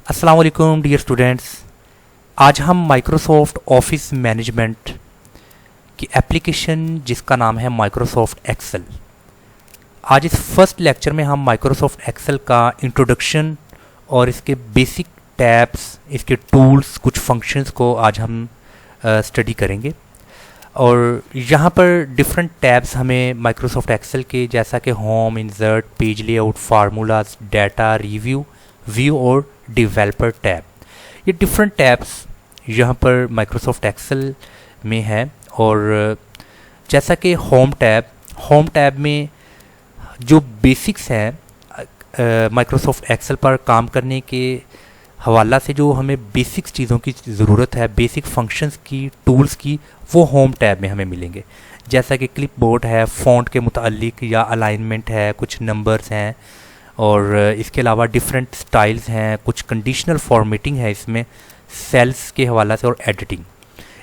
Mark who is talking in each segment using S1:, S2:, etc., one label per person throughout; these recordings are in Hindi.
S1: अस्सलाम वालेकुम डियर स्टूडेंट्स। आज हम माइक्रोसॉफ्ट ऑफिस मैनेजमेंट की एप्लीकेशन जिसका नाम है माइक्रोसॉफ्ट एक्सेल, आज इस फर्स्ट लेक्चर में हम माइक्रोसॉफ्ट एक्सेल का इंट्रोडक्शन और इसके बेसिक टैब्स, इसके टूल्स, कुछ फंक्शंस को आज हम स्टडी करेंगे। और यहाँ पर डिफरेंट टैब्स हमें माइक्रोसॉफ्ट एक्सेल के, जैसा कि home, insert, page layout, formulas, data, review, view और डेवलपर टैब, ये डिफरेंट टैब्स यहाँ पर माइक्रोसॉफ्ट एक्सेल में है। और जैसा कि होम टैब में जो बेसिक्स हैं माइक्रोसॉफ्ट एक्सेल पर काम करने के हवाला से, जो हमें बेसिक्स चीज़ों की ज़रूरत है, बेसिक फंक्शंस की, टूल्स की, वो होम टैब में हमें मिलेंगे। जैसा कि क्लिपबोर्ड है, फ़ॉन्ट के मुतालिक या अलाइनमेंट है, कुछ नंबर्स हैं, और इसके अलावा डिफरेंट स्टाइल्स हैं, कुछ कंडीशनल फॉर्मेटिंग है इसमें, सेल्स के हवाला से और एडिटिंग,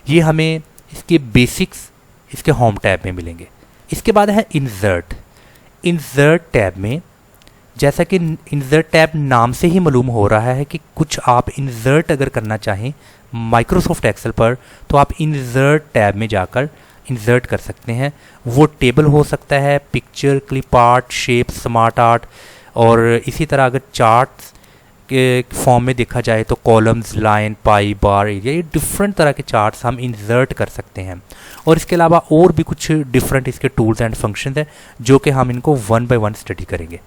S1: ये हमें इसके बेसिक्स इसके होम टैब में मिलेंगे। इसके बाद है इंसर्ट टैब में, जैसा कि इंसर्ट टैब नाम से ही मालूम हो रहा है कि कुछ आप इंसर्ट अगर करना चाहें माइक्रोसॉफ्ट एक्सेल पर, तो आप इंसर्ट टैब में जाकर इंसर्ट कर सकते हैं। वो टेबल हो सकता है, picture, clip art, shape, smart art, और इसी तरह अगर चार्ट्स के फॉर्म में देखा जाए तो कॉलम्स, लाइन, पाई, बार, एरिया, ये डिफरेंट तरह के चार्ट्स हम इंसर्ट कर सकते हैं। और इसके अलावा और भी कुछ डिफरेंट इसके टूल्स एंड फंक्शंस हैं, जो कि हम इनको वन बाय वन स्टडी करेंगे।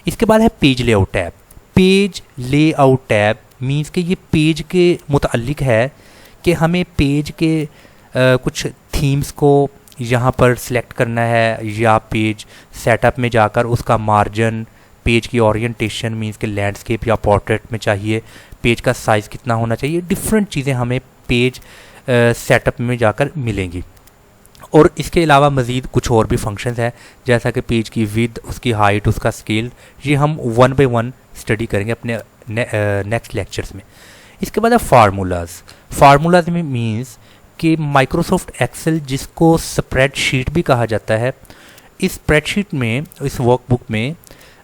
S1: इसके बाद है page layout tab. Page layout tab means कि ये पेज के मुतालिक है कि हमें पेज के कुछ थीम्स को यहाँ पर सिलेक्ट करना है, या पेज सेटअप में जाकर उसका मार्जिन, पेज की ओरिएंटेशन मीन्स के लैंडस्केप या पोर्ट्रेट में चाहिए, पेज का साइज़ कितना होना चाहिए, डिफरेंट चीज़ें हमें पेज सेटअप में जाकर मिलेंगी। और इसके अलावा मज़ीद कुछ और भी फंक्शंस हैं, जैसा कि पेज की विड्थ, उसकी हाइट, उसका स्केल, ये हम वन बाय वन स्टडी करेंगे अपने नेक्स्ट लेक्चर्स में। इसके बाद है फार्मूलाज में मीन्स कि माइक्रोसॉफ्ट एक्सेल, जिसको स्प्रेडशीट भी कहा जाता है, इस स्प्रेडशीट में, इस वर्कबुक में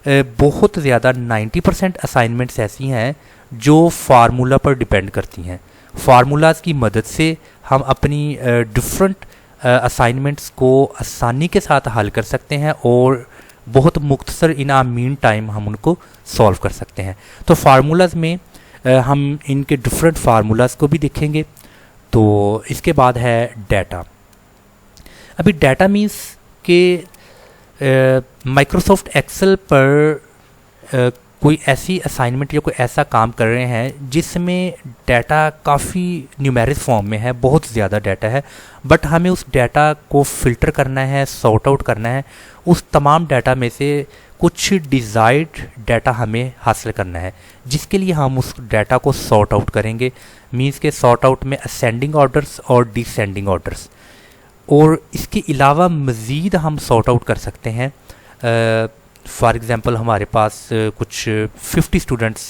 S1: बहुत ज़्यादा 90% असाइनमेंट्स ऐसी हैं जो फार्मूला पर डिपेंड करती हैं। फार्मूलाज की मदद से हम अपनी डिफरेंट असाइनमेंट्स को आसानी के साथ हल कर सकते हैं और बहुत मुख्तसर इन आ मीन टाइम हम उनको सॉल्व कर सकते हैं। तो फार्मूलाज में हम इनके डिफरेंट फार्मूलाज को भी देखेंगे। तो इसके बाद है डाटा। अभी डाटा मीन्स के माइक्रोसॉफ्ट एक्सेल पर कोई ऐसी असाइनमेंट या कोई ऐसा काम कर रहे हैं जिसमें डाटा काफ़ी न्यूमेरिक फॉर्म में है, बहुत ज़्यादा डाटा है, बट हमें उस डाटा को फ़िल्टर करना है, सॉर्ट आउट करना है। उस तमाम डाटा में से कुछ डिज़ायर्ड डाटा हमें हासिल करना है, जिसके लिए हम उस डाटा को सॉर्ट आउट करेंगे। मीन्स के सॉर्ट आउट में असेंडिंग ऑर्डर्स और डिसेंडिंग ऑर्डर्स, और इसके अलावा मज़ीद हम सॉर्ट आउट कर सकते हैं। फॉर एग्ज़ाम्पल हमारे पास कुछ 50 स्टूडेंट्स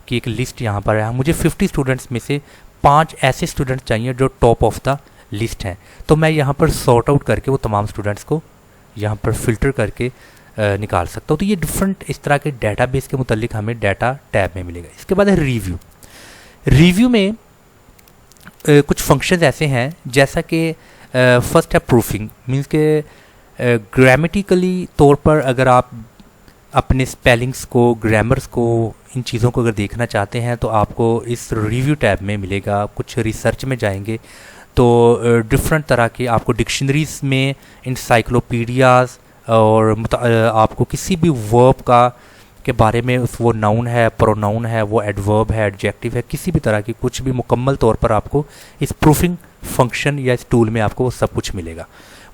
S1: की एक लिस्ट यहाँ पर है। मुझे 50 स्टूडेंट्स में से 5 ऐसे स्टूडेंट्स चाहिए जो टॉप ऑफ द लिस्ट हैं, तो मैं यहाँ पर सॉर्ट आउट करके वो तमाम स्टूडेंट्स को यहाँ पर फ़िल्टर करके निकाल सकता हूँ। तो ये डिफरेंट इस तरह के डेटाबेस के मुतालिक हमें डाटा टैब में मिलेगा। इसके बाद है रिव्यू में कुछ फंक्शंस ऐसे हैं, जैसा कि फर्स्ट है प्रूफिंग। मीन्स के ग्रामेटिकली तौर पर अगर आप अपने स्पेलिंग्स को, ग्रामर्स को, इन चीज़ों को अगर देखना चाहते हैं तो आपको इस रिव्यू टैब में मिलेगा। कुछ रिसर्च में जाएंगे तो डिफरेंट तरह के आपको डिक्शनरीज में, इंसाइक्लोपीडियाज़, और आपको किसी भी वर्ब के बारे में, वो नाउन है, प्रोनाउन है, वो एडवर्ब है, एडजेक्टिव है, किसी भी तरह की कुछ भी मुकम्मल तौर पर आपको इस प्रूफिंग फंक्शन या इस टूल में आपको वो सब कुछ मिलेगा।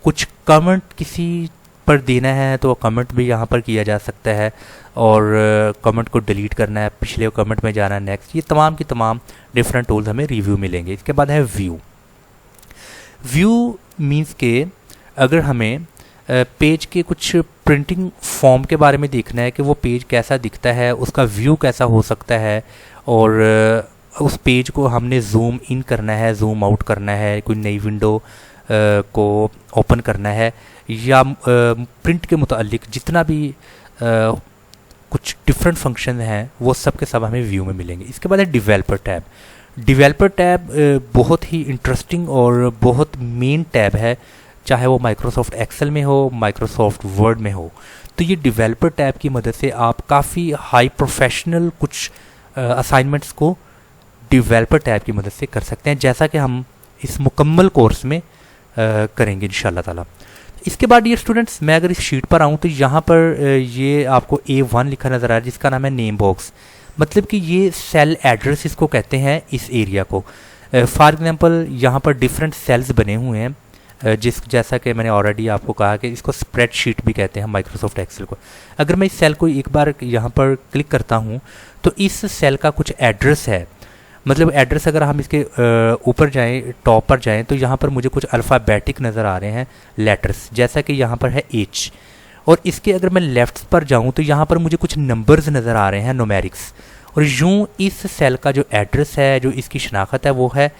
S1: कुछ कमेंट किसी पर देना है तो कमेंट भी यहाँ पर किया जा सकता है, और कमेंट को डिलीट करना है, पिछले कमेंट में जाना है, नेक्स्ट, ये तमाम की तमाम डिफरेंट टूल्स हमें रिव्यू मिलेंगे। इसके बाद है व्यू मीन्स के अगर हमें पेज के कुछ प्रिंटिंग फॉर्म के बारे में देखना है कि वो पेज कैसा दिखता है, उसका व्यू कैसा हो सकता है, और उस पेज को हमने जूम इन करना है, जूम आउट करना है, कोई नई विंडो को ओपन करना है, या प्रिंट के मुतालिक जितना भी कुछ डिफरेंट फंक्शन हैं वो सब के सब हमें व्यू में मिलेंगे। इसके बाद है डेवलपर टैब। डेवलपर टैब बहुत ही इंटरेस्टिंग और बहुत मेन टैब है, चाहे वो माइक्रोसॉफ्ट एक्सेल में हो, माइक्रोसॉफ्ट वर्ड में हो। तो ये डेवलपर टैब की मदद से आप काफ़ी हाई प्रोफेशनल कुछ असाइनमेंट्स को डेवलपर टैब की मदद से कर सकते हैं, जैसा कि हम इस मुकम्मल कोर्स में करेंगे इंशाल्लाह ताला। इसके बाद डियर स्टूडेंट्स, मैं अगर इस शीट पर आऊँ तो यहाँ पर ये आपको A1 लिखा नज़र आ रहा है, जिसका नाम है नेम बॉक्स। मतलब कि ये सेल एड्रेस इसको कहते हैं, इस एरिया को। फॉर एग्जांपल यहाँ पर डिफरेंट सेल्स बने हुए हैं, जैसा कि मैंने ऑलरेडी आपको कहा कि इसको स्प्रेडशीट भी कहते हैं माइक्रोसॉफ्ट एक्सेल को। अगर मैं इस सेल को एक बार यहाँ पर क्लिक करता हूँ तो इस सेल का कुछ एड्रेस है। मतलब एड्रेस अगर हम इसके ऊपर जाएं, टॉप पर जाएं, तो यहाँ पर मुझे कुछ अल्फ़ाबेटिक नज़र आ रहे हैं लेटर्स, जैसा कि यहाँ पर है H। और इसके अगर मैं लेफ्ट पर जाऊँ तो यहाँ पर मुझे कुछ नंबर्स नज़र आ रहे हैं, न्यूमेरिक्स। और यूँ इस सेल का जो एड्रेस है, जो इसकी शनाख्त है, वो है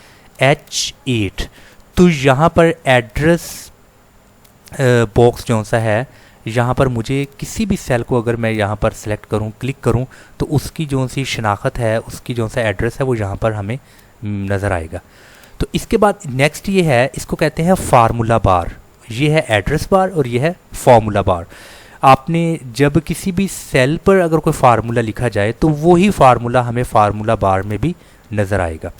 S1: H8। तो यहाँ पर एड्रेस बॉक्स जो सा है, यहाँ पर मुझे किसी भी सेल को अगर मैं यहाँ पर सेलेक्ट करूँ, क्लिक करूँ, तो उसकी जो सी शनाख्त है, उसकी जो सा एड्रेस है, वो यहाँ पर हमें नज़र आएगा। तो इसके बाद नेक्स्ट ये है, इसको कहते हैं फार्मूला बार। ये है एड्रेस बार और ये है फार्मूला बार। आपने जब किसी भी सेल पर अगर कोई फार्मूला लिखा जाए तो वही फार्मूला हमें फार्मूला बार में भी नज़र आएगा।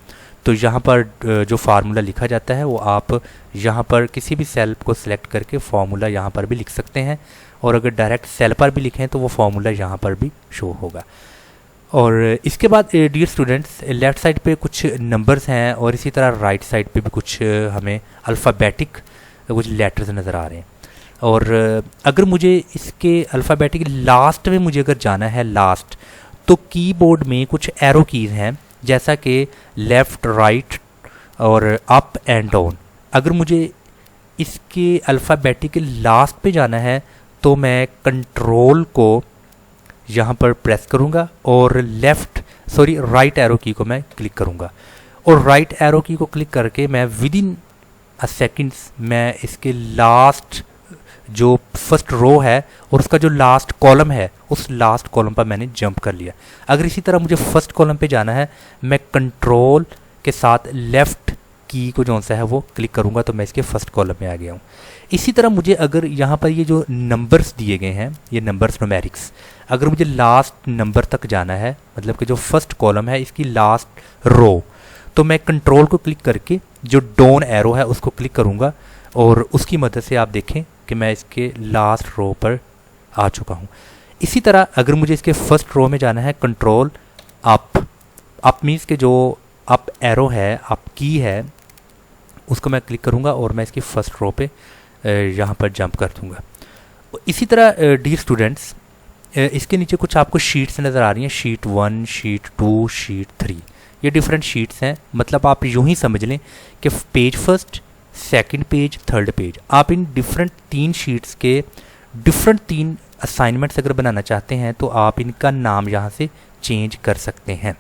S1: तो यहाँ पर जो फार्मूला लिखा जाता है वो आप यहाँ पर किसी भी सेल को सिलेक्ट करके फार्मूला यहाँ पर भी लिख सकते हैं, और अगर डायरेक्ट सेल पर भी लिखें तो वो फार्मूला यहाँ पर भी शो होगा। और इसके बाद डियर स्टूडेंट्स, लेफ़्ट साइड पे कुछ नंबर्स हैं और इसी तरह राइट साइड पे भी कुछ हमें अल्फ़ाबेटिक कुछ लेटर्स नज़र आ रहे हैं। और अगर मुझे इसके अल्फ़ाबेटिक लास्ट में मुझे अगर जाना है लास्ट, तो कीबोर्ड में कुछ एरो कीज़ हैं, जैसा कि लेफ़्ट, राइट और अप एंड डाउन। अगर मुझे इसके अल्फ़ाबेटिक लास्ट पे जाना है तो मैं कंट्रोल को यहाँ पर प्रेस करूँगा और राइट एरो की को मैं क्लिक करूँगा। और राइट एरो की को क्लिक करके मैं विद इन अ सेकेंड्स मैं इसके लास्ट जो फर्स्ट रो है और उसका जो लास्ट कॉलम है, उस लास्ट कॉलम पर मैंने जंप कर लिया। अगर इसी तरह मुझे फर्स्ट कॉलम पे जाना है, मैं कंट्रोल के साथ लेफ़्ट की को जो सा है वो क्लिक करूँगा तो मैं इसके फर्स्ट कॉलम में आ गया हूँ। इसी तरह मुझे अगर यहाँ पर ये जो नंबर्स दिए गए हैं, ये नंबर्स न्यूमेरिक्स, अगर मुझे लास्ट नंबर तक जाना है, मतलब कि जो फर्स्ट कॉलम है इसकी लास्ट रो, तो मैं कंट्रोल को क्लिक करके जो डाउन एरो है उसको क्लिक करूँगा और उसकी मदद से आप देखें कि मैं इसके लास्ट रो पर आ चुका हूँ। इसी तरह अगर मुझे इसके फर्स्ट रो में जाना है, कंट्रोल अप मीन्स के जो अप एरो है, अप की है, उसको मैं क्लिक करूँगा और मैं इसकी फर्स्ट रो पे यहाँ पर जंप कर दूँगा। इसी तरह डियर स्टूडेंट्स, इसके नीचे कुछ आपको शीट्स नज़र आ रही हैं, शीट 1, शीट 2, शीट 3। ये डिफरेंट शीट्स हैं। मतलब आप यूँ ही समझ लें कि page first, second page, third page, आप इन डिफरेंट 3 शीट्स के डिफरेंट 3 असाइनमेंट्स अगर बनाना चाहते हैं तो आप इनका नाम यहाँ से चेंज कर सकते हैं।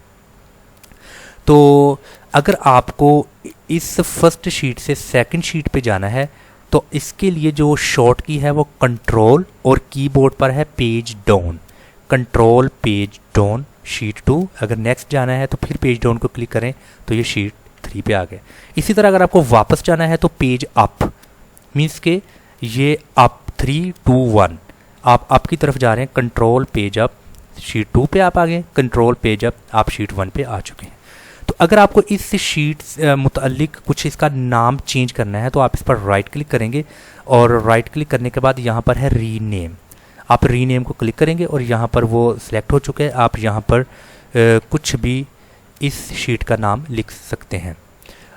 S1: तो अगर आपको इस फर्स्ट शीट से सेकंड शीट पे जाना है तो इसके लिए जो शॉर्ट की है वो कंट्रोल और कीबोर्ड पर है page down, control page down sheet 2। अगर नेक्स्ट जाना है तो फिर पेज डाउन को क्लिक करें तो ये शीट 3 पे आ गए। इसी तरह अगर आपको वापस जाना है तो पेज अप मीन्स के ये अप 3, 2, 1, आप अप की तरफ जा रहे हैं, कंट्रोल पेज अप शीट 2 पे आप आ गए, कंट्रोल पेज अप आप शीट 1 पे आ चुके हैं। तो अगर आपको इस शीट मुतालिक कुछ इसका नाम चेंज करना है तो आप इस पर राइट क्लिक करेंगे और राइट क्लिक करने के बाद यहाँ पर है रीनेम, आप रीनेम को क्लिक करेंगे और यहाँ पर वो सिलेक्ट हो चुके हैं। आप यहाँ पर कुछ भी इस शीट का नाम लिख सकते हैं।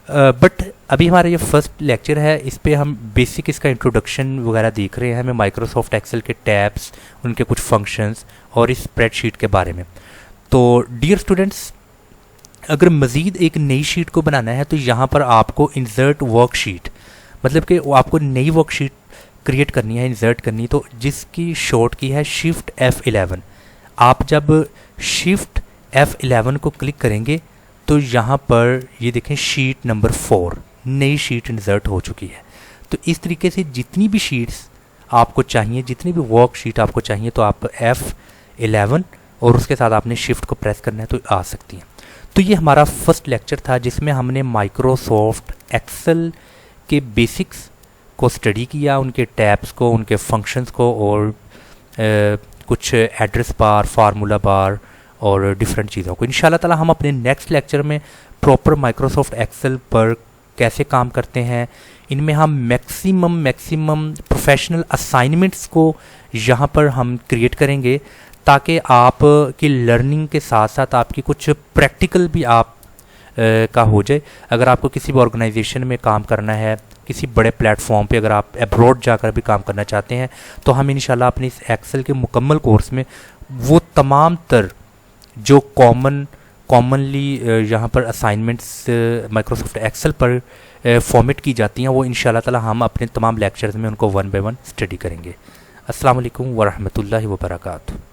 S1: बट अभी हमारा ये फर्स्ट लेक्चर है, इस पे हम बेसिक इसका इंट्रोडक्शन वगैरह देख रहे हैं, हमें माइक्रोसॉफ्ट एक्सेल के टैब्स, उनके कुछ फंक्शंस और इस स्प्रेडशीट के बारे में। तो डियर स्टूडेंट्स, अगर मज़ीद एक नई शीट को बनाना है तो यहाँ पर आपको इंसर्ट वर्कशीट, मतलब कि आपको नई वर्कशीट क्रिएट करनी है, इंसर्ट करनी है, तो जिसकी शॉर्ट की है शिफ्ट F11। आप जब शिफ्ट F11 को क्लिक करेंगे तो यहाँ पर ये देखें शीट नंबर 4 नई शीट इंसर्ट हो चुकी है। तो इस तरीके से जितनी भी शीट्स आपको चाहिए, जितनी भी वर्कशीट आपको चाहिए, तो आप 11 और उसके साथ आपने शिफ्ट को प्रेस करना है तो आ सकती हैं। तो ये हमारा फर्स्ट लेक्चर था जिसमें हमने माइक्रोसॉफ्ट एक्सेल के बेसिक्स को स्टडी किया, उनके टैब्स को, उनके फंक्शंस को और कुछ एड्रेस बार, फार्मूला बार और डिफरेंट चीज़ों को। इंशाल्लाह ताला हम अपने नेक्स्ट लेक्चर में प्रॉपर माइक्रोसॉफ्ट एक्सेल पर कैसे काम करते हैं, इनमें हम मैक्सिमम प्रोफेशनल असाइनमेंट्स को यहाँ पर हम क्रिएट करेंगे ताकि आप की लर्निंग के साथ साथ आपकी कुछ प्रैक्टिकल भी आप का हो जाए। अगर आपको किसी भी ऑर्गेनाइजेशन में काम करना है, किसी बड़े प्लेटफॉर्म पे अगर आप अब्रॉड जाकर भी काम करना चाहते हैं तो हम इंशाल्लाह अपने इस एक्सेल के मुकम्मल कोर्स में वो तमाम तर जो कॉमनली यहाँ पर असाइनमेंट्स माइक्रोसॉफ्ट एक्सेल पर फॉर्मेट की जाती हैं वो इंशाल्लाह ताला हम अपने तमाम लेक्चर्स में उनको 1 बाय 1 स्टडी करेंगे। अस्सलाम वालेकुम वरहमतुल्लाहि वबरकातुहू।